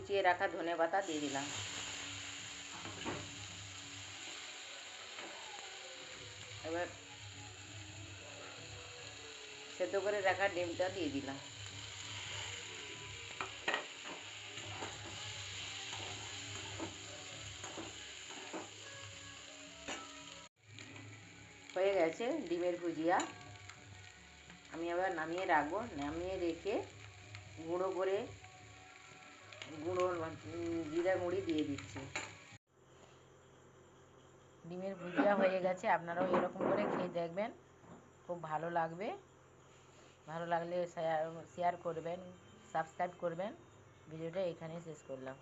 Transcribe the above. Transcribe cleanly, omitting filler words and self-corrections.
কুচিয়ে রাখা ধনেপাতা দিয়ে দিলাম। এবার সেদ্ধ করে রাখা ডিমটা দিয়ে দিলাম। হয়ে গেছে ডিমের ভুজিয়া। আমি আবার নামিয়ে রাখবো। নামিয়ে রেখে গুঁড়ো জিরা গুঁড়ি দিয়ে দিচ্ছি। ডিমের ভুজিয়া হয়ে গেছে। আপনারাও এরকম করে খেয়ে দেখবেন, খুব ভালো লাগবে। ভালো লাগলে শেয়ার করবেন, সাবস্ক্রাইব করবেন। ভিডিওটা এখানেই শেষ করলাম।